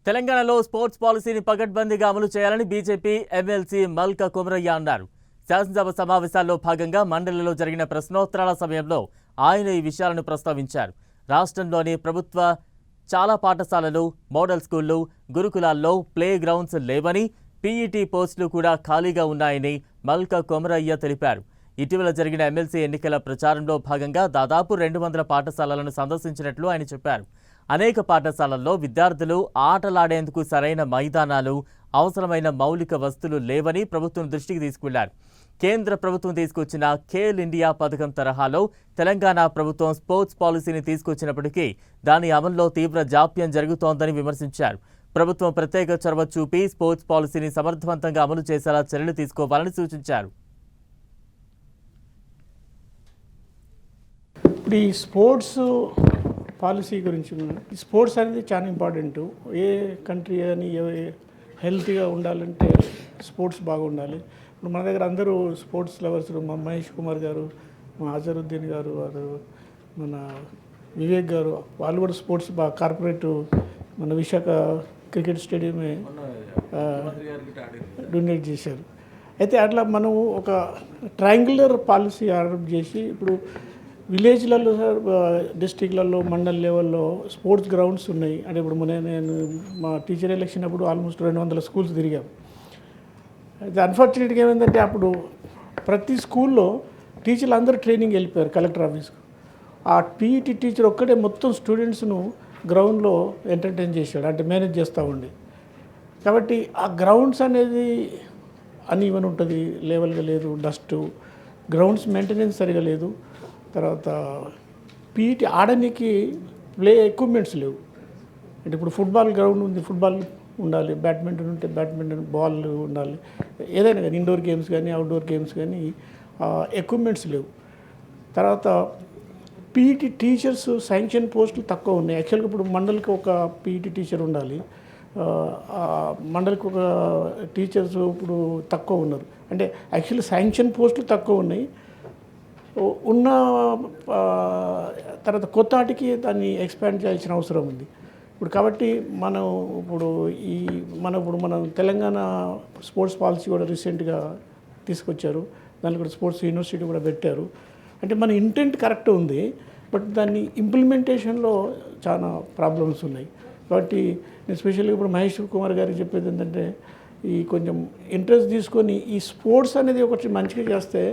తెలంగాణలో స్పోర్ట్స్ పాలసీని పకడ్బందీగా అమలు చేయాలని బీజేపీ ఎమ్మెల్సీ మల్కా కుమరయ్య అన్నారు. శాసనసభ సమావేశాల్లో భాగంగా మండలిలో జరిగిన ప్రశ్నోత్తరాల సమయంలో ఆయన ఈ విషయాలను ప్రస్తావించారు. రాష్ట్రంలోని ప్రభుత్వ చాలా పాఠశాలలు, మోడల్ స్కూళ్లు, గురుకులాల్లో ప్లే గ్రౌండ్స్ లేవని, పీఈటీ పోస్టులు కూడా ఖాళీగా ఉన్నాయని మల్కా కుమరయ్య తెలిపారు. ఇటీవల జరిగిన ఎమ్మెల్సీ ఎన్నికల ప్రచారంలో భాగంగా దాదాపు 200 పాఠశాలలను సందర్శించినట్లు ఆయన చెప్పారు. అనేక పాఠశాలల్లో విద్యార్థులు ఆటలాడేందుకు సరైన మైదానాలు, అవసరమైన మౌలిక వస్తువులు లేవని ప్రభుత్వం దృష్టికి తీసుకెళ్లారు. కేంద్ర ప్రభుత్వం తీసుకొచ్చిన ఖేల్ ఇండియా పథకం తరహాలో తెలంగాణ ప్రభుత్వం స్పోర్ట్స్ పాలసీని తీసుకొచ్చినప్పటికీ దాని అమల్లో తీవ్ర జాప్యం జరుగుతోందని విమర్శించారు. ప్రభుత్వం ప్రత్యేక చొరవ చూపి స్పోర్ట్స్ పాలసీని సమర్థవంతంగా అమలు చేసేలా చర్యలు తీసుకోవాలని సూచించారు. ఈ స్పోర్ట్స్ పాలసీ గురించి స్పోర్ట్స్ అనేది చాలా ఇంపార్టెంట్. ఏ కంట్రీ అని హెల్తీగా ఉండాలంటే స్పోర్ట్స్ బాగుండాలి. ఇప్పుడు మన దగ్గర అందరూ స్పోర్ట్స్ లవర్స్, మా మహేష్ కుమార్ గారు, మా అజరుద్దీన్ గారు, మన వివేక్ గారు, వాళ్ళు కూడా స్పోర్ట్స్ బాగా కార్పొరేట్ మన విశాఖ క్రికెట్ స్టేడియమే డొనేట్ చేశారు. అయితే అట్లా మనం ఒక ట్రయాంగులర్ పాలసీ అడాప్ట్ చేసి ఇప్పుడు విలేజ్లలో, డిస్టిక్లలో, మండల్ లెవెల్లో స్పోర్ట్స్ గ్రౌండ్స్ ఉన్నాయి. అంటే ఇప్పుడు నేను మా టీచర్ ఎలక్షన్ అప్పుడు ఆల్మోస్ట్ 200 స్కూల్స్ తిరిగాం. అయితే అన్ఫార్చునేట్గా ఏమైందంటే అప్పుడు ప్రతి స్కూల్లో టీచర్లు అందరూ ట్రైనింగ్ వెళ్ళిపోయారు కలెక్టర్ ఆఫీస్కు. ఆ పీఈటీ టీచర్ ఒక్కడే మొత్తం స్టూడెంట్స్ను గ్రౌండ్లో ఎంటర్టైన్ చేశాడు, అంటే మేనేజ్ చేస్తూ ఉండి. కాబట్టి ఆ గ్రౌండ్స్ అనేది అన్ఈవెన్ ఉంటుంది, లెవెల్గా లేదు, డస్ట్, గ్రౌండ్స్ మెయింటెనెన్స్ సరిగా లేదు. తర్వాత పీఈటీ ఆడడానికి ప్లే ఎక్విప్మెంట్స్ లేవు. అంటే ఇప్పుడు ఫుట్బాల్ గ్రౌండ్ ఉంది, ఫుట్బాల్ ఉండాలి, బ్యాడ్మింటన్ ఉంటే బ్యాడ్మింటన్ బాల్ ఉండాలి, ఏదైనా కానీ ఇండోర్ గేమ్స్ కానీ అవుట్డోర్ గేమ్స్ కానీ ఎక్విప్మెంట్స్ లేవు. తర్వాత పీఈటీ టీచర్స్ శాంక్షన్ పోస్టులు తక్కువ ఉన్నాయి. యాక్చువల్గా ఇప్పుడు మండలికి ఒక పీఈటీ టీచర్ ఉండాలి, మండలికి ఒక టీచర్స్ ఇప్పుడు తక్కువ ఉన్నారు. అంటే యాక్చువల్లీ శాంక్షన్ పోస్టులు తక్కువ ఉన్నాయి. ఉన్న తర్వాత కొత్త వాటికి దాన్ని ఎక్స్పాండ్ చేయాల్సిన అవసరం ఉంది ఇప్పుడు. కాబట్టి మనం తెలంగాణ స్పోర్ట్స్ పాలసీ కూడా రీసెంట్గా తీసుకొచ్చారు. దానికి కూడా స్పోర్ట్స్ యూనివర్సిటీ కూడా పెట్టారు. అంటే మన ఇంటెంట్ కరెక్ట్ ఉంది, బట్ దాన్ని ఇంప్లిమెంటేషన్లో చాలా ప్రాబ్లమ్స్ ఉన్నాయి. కాబట్టి ఎస్పెషల్లీ ఇప్పుడు మహేష్ కుమార్ గారికి చెప్పేది ఏంటంటే, ఈ కొంచెం ఇంట్రెస్ట్ తీసుకొని ఈ స్పోర్ట్స్ అనేది ఒకటి మంచిగా చేస్తే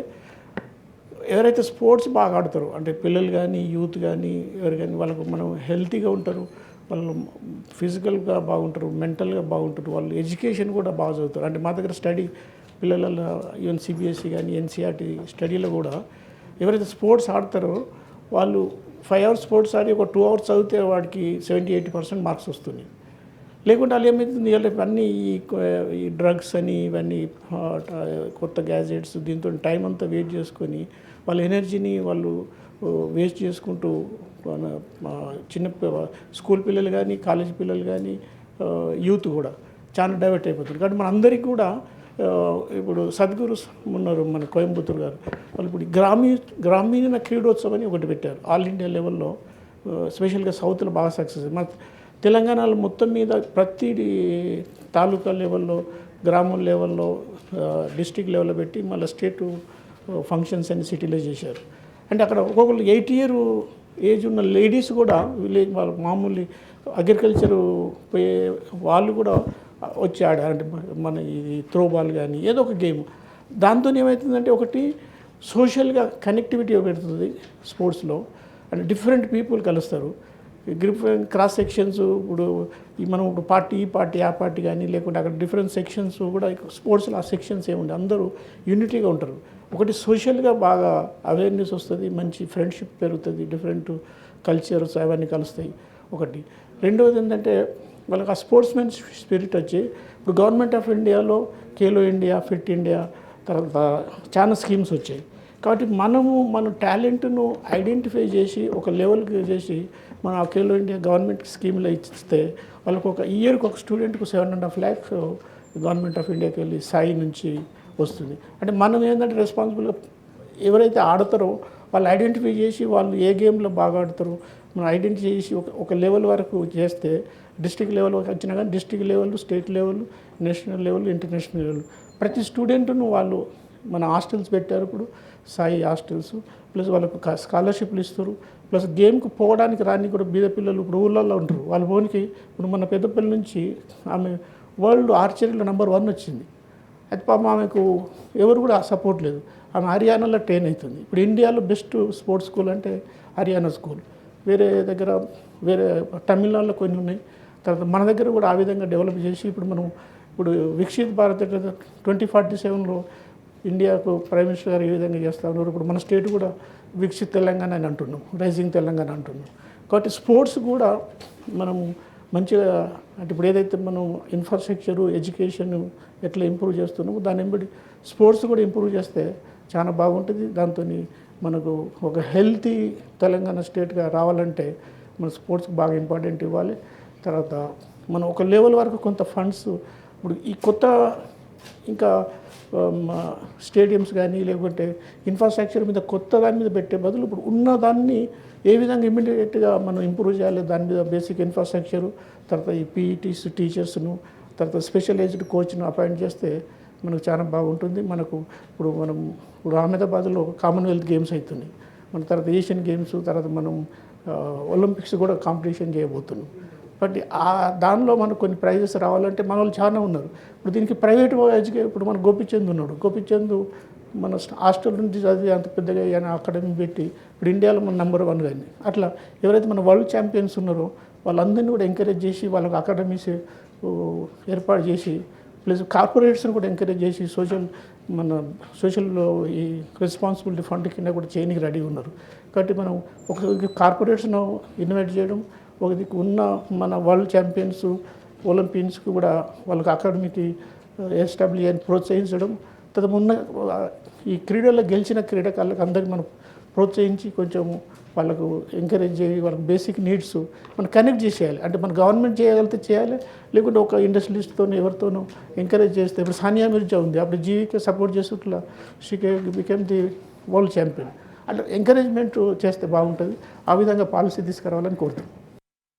ఎవరైతే స్పోర్ట్స్ బాగా ఆడతారో, అంటే పిల్లలు కానీ యూత్ కానీ ఎవరు కానీ, వాళ్ళకు మనం హెల్తీగా ఉంటారు, వాళ్ళు ఫిజికల్గా బాగుంటారు, మెంటల్గా బాగుంటారు, వాళ్ళు ఎడ్యుకేషన్ కూడా బాగా చదువుతారు. అంటే మా దగ్గర స్టడీ పిల్లల ఈవెన్ సిబిఎస్ఈ కానీ ఎన్సీఆర్టీ స్టడీలో కూడా ఎవరైతే స్పోర్ట్స్ ఆడతారో వాళ్ళు 5 hours స్పోర్ట్స్ ఆడి ఒక 2 hours చదివితే వాడికి 70-80% మార్క్స్ వస్తున్నాయి. లేకుంటే వాళ్ళు ఏమవుతుంది, అన్నీ ఈ డ్రగ్స్ అని ఇవన్నీ కొత్త గ్యాజెట్స్, దీంతో టైం అంతా వేస్ట్ చేసుకొని వాళ్ళ ఎనర్జీని వాళ్ళు వేస్ట్ చేసుకుంటూ చిన్న స్కూల్ పిల్లలు కానీ కాలేజ్ పిల్లలు కానీ యూత్ కూడా చాలా డైవర్ట్ అయిపోతుంది. కాబట్టి మన అందరికీ కూడా ఇప్పుడు సద్గురు ఉన్నారు మన కోయంబత్తూరు గారు, వాళ్ళు ఇప్పుడు గ్రామీణ క్రీడోత్సవం అని ఒకటి పెట్టారు ఆల్ ఇండియా లెవెల్లో. స్పెషల్గా సౌత్లో బాగా సక్సెస్. మన తెలంగాణలో మొత్తం మీద ప్రతి తాలూకా లెవెల్లో, గ్రామం లెవెల్లో, డిస్ట్రిక్ట్ లెవెల్లో పెట్టి మళ్ళీ స్టేట్ ఫంక్షన్స్ అని సిటీలో చేశారు. అంటే అక్కడ ఒక్కొక్కరు 8 year ఏజ్ ఉన్న లేడీస్ కూడా విలేజ్ వాళ్ళ మామూలు అగ్రికల్చర్ పోయే వాళ్ళు కూడా వచ్చి ఆడారు. అంటే మన ఇది త్రోబాల్ కానీ ఏదో ఒక గేమ్. దాంతో ఏమవుతుందంటే ఒకటి సోషల్గా కనెక్టివిటీ పెడుతుంది స్పోర్ట్స్లో. అంటే డిఫరెంట్ పీపుల్ కలుస్తారు, క్రాస్ సెక్షన్స్. ఇప్పుడు మనం ఇప్పుడు ఈ పార్టీ ఆ పార్టీ కానీ లేకుంటే అక్కడ డిఫరెంట్ సెక్షన్స్ కూడా స్పోర్ట్స్లో ఆ సెక్షన్స్ ఏముంది, అందరూ యూనిటీగా ఉంటారు. ఒకటి సోషల్గా బాగా అవేర్నెస్ వస్తుంది, మంచి ఫ్రెండ్షిప్ పెరుగుతుంది, డిఫరెంట్ కల్చర్స్ అవన్నీ కలుస్తాయి ఒకటి. రెండవది ఏంటంటే వాళ్ళకి ఆ స్పోర్ట్స్మెన్ స్పిరిట్ వచ్చి ఇప్పుడు గవర్నమెంట్ ఆఫ్ ఇండియాలో ఖేలో ఇండియా, ఫిట్ ఇండియా, తర్వాత చాలా స్కీమ్స్ వచ్చాయి. కాబట్టి మన టాలెంట్ను ఐడెంటిఫై చేసి ఒక లెవెల్కి చేసి మన ఖేలో ఇండియా గవర్నమెంట్ స్కీమ్లో ఇస్తే వాళ్ళకు ఒక ఇయర్కి ఒక స్టూడెంట్కు 7.5 lakhs గవర్నమెంట్ ఆఫ్ ఇండియాకి వెళ్ళి సాయి నుంచి వస్తుంది. అంటే మనం ఏంటంటే రెస్పాన్సిబుల్గా ఎవరైతే ఆడతారో వాళ్ళు ఐడెంటిఫై చేసి వాళ్ళు ఏ గేమ్లో బాగా ఆడతారో మనం ఐడెంటిఫై చేసి ఒక లెవెల్ వరకు చేస్తే డిస్ట్రిక్ట్ లెవెల్ వచ్చినా కానీ district level, state level, national level, international level ప్రతి స్టూడెంట్ను వాళ్ళు మన హాస్టల్స్ పెట్టారు. ఇప్పుడు సాయి హాస్టల్స్ ప్లస్ వాళ్ళకు స్కాలర్షిప్లు ఇస్తారు. ప్లస్ గేమ్కి పోవడానికి రాని కూడా బీద పిల్లలు ఇప్పుడు ఊళ్ళల్లో ఉంటారు. వాళ్ళ ఫోన్కి ఇప్పుడు మన పెద్దపల్లి నుంచి ఆమె వరల్డ్ ఆర్చరీలో నెంబర్ 1 వచ్చింది. అది పాపం ఆమెకు ఎవరు కూడా సపోర్ట్ లేదు. ఆమె హర్యానాలో ట్రైన్ అవుతుంది. ఇప్పుడు ఇండియాలో బెస్ట్ స్పోర్ట్స్ స్కూల్ అంటే హర్యానా స్కూల్. వేరే దగ్గర వేరే తమిళనాడులో కొన్ని ఉన్నాయి. తర్వాత మన దగ్గర కూడా ఆ విధంగా డెవలప్ చేసి ఇప్పుడు వికసిత్ భారత్ 2047లో ఇండియాకు ప్రైమ్ మినిస్టర్ గారు ఏ విధంగా చేస్తూ ఉన్నారు. ఇప్పుడు మన స్టేట్ కూడా వికసిత్ తెలంగాణ అని అంటున్నాం, రైజింగ్ తెలంగాణ అంటున్నాం. కాబట్టి స్పోర్ట్స్ కూడా మనం మంచిగా అంటే ఇప్పుడు ఏదైతే మనం ఇన్ఫ్రాస్ట్రక్చరు, ఎడ్యుకేషన్ ఎట్లా ఇంప్రూవ్ చేస్తున్నామో దాన్ని బట్టి స్పోర్ట్స్ కూడా ఇంప్రూవ్ చేస్తే చాలా బాగుంటుంది. దాంతో మనకు ఒక హెల్తీ తెలంగాణ స్టేట్గా రావాలంటే మన స్పోర్ట్స్కి బాగా ఇంపార్టెంట్ ఇవ్వాలి. తర్వాత మనం ఒక లెవెల్ వరకు కొంత ఫండ్స్ ఇప్పుడు ఈ కొత్త ఇంకా స్టేడియంస్ కానీ లేకుంటే ఇన్ఫ్రాస్ట్రక్చర్ మీద కొత్త దాని మీద పెట్టే బదులు ఇప్పుడు ఉన్న దాన్ని ఏ విధంగా ఇమ్మీడియట్గా మనం ఇంప్రూవ్ చేయాలి దాని మీద బేసిక్ ఇన్ఫ్రాస్ట్రక్చరు, తర్వాత ఈ పీఈటీస్ టీచర్స్ను, తర్వాత స్పెషలైజ్డ్ కోచ్ను అపాయింట్ చేస్తే మనకు చాలా బాగుంటుంది. ఇప్పుడు అహ్మదాబాద్లో కామన్వెల్త్ గేమ్స్ అవుతున్నాయి. మన తర్వాత ఏషియన్ గేమ్స్, తర్వాత మనం ఒలింపిక్స్ కూడా కాంపిటీషన్ చేయబోతున్నాం. బట్ దానిలో మనకు కొన్ని ప్రైజెస్ రావాలంటే మన వాళ్ళు చాలా ఉన్నారు. ఇప్పుడు దీనికి ప్రైవేట్ ఇప్పుడు మన గోపిచంద్ ఉన్నాడు. గోపిచంద్ మన హాస్టల్ నుంచి చదివి అంత పెద్దగా ఆయన అకాడమీ పెట్టి ఇప్పుడు ఇండియాలో మన నెంబర్ 1 కానీ అట్లా ఎవరైతే మన వరల్డ్ ఛాంపియన్స్ ఉన్నారో వాళ్ళందరినీ కూడా ఎంకరేజ్ చేసి వాళ్ళకి అకాడమీస్ ఏర్పాటు చేసి ప్లస్ కార్పొరేట్స్ని కూడా ఎంకరేజ్ చేసి సోషల్లో ఈ రెస్పాన్సిబిలిటీ ఫండ్ కింద కూడా చేయడానికి రెడీ ఉన్నారు. కాబట్టి మనం ఒక కార్పొరేట్స్ను ఇన్వైట్ చేయడం, ఒకటి ఉన్న మన వరల్డ్ ఛాంపియన్స్ ఒలింపియన్స్కి కూడా వాళ్ళకి అకాడమీకి ఎస్టాబ్లిష్ అని ప్రోత్సహించడం, తర్వాత ఉన్న ఈ క్రీడల్లో గెలిచిన క్రీడాకారులకు అందరికీ మనం ప్రోత్సహించి కొంచెం వాళ్ళకు ఎంకరేజ్ చేసి వాళ్ళకి బేసిక్ నీడ్స్ మనం కనెక్ట్ చేసేయాలి. అంటే మన గవర్నమెంట్ చేయగలిగితే చేయాలి, లేకుంటే ఒక ఇండస్ట్రియలిస్ట్తో ఎవరితోనూ ఎంకరేజ్ చేస్తే ఇప్పుడు సానియా మిర్జా ఉంది, అప్పుడు జీవికి సపోర్ట్ చేస్తుట్లా she became the world champion. అట్లా ఎంకరేజ్మెంట్ చేస్తే బాగుంటుంది. ఆ విధంగా పాలసీ తీసుకురావాలని కోరుతున్నాను.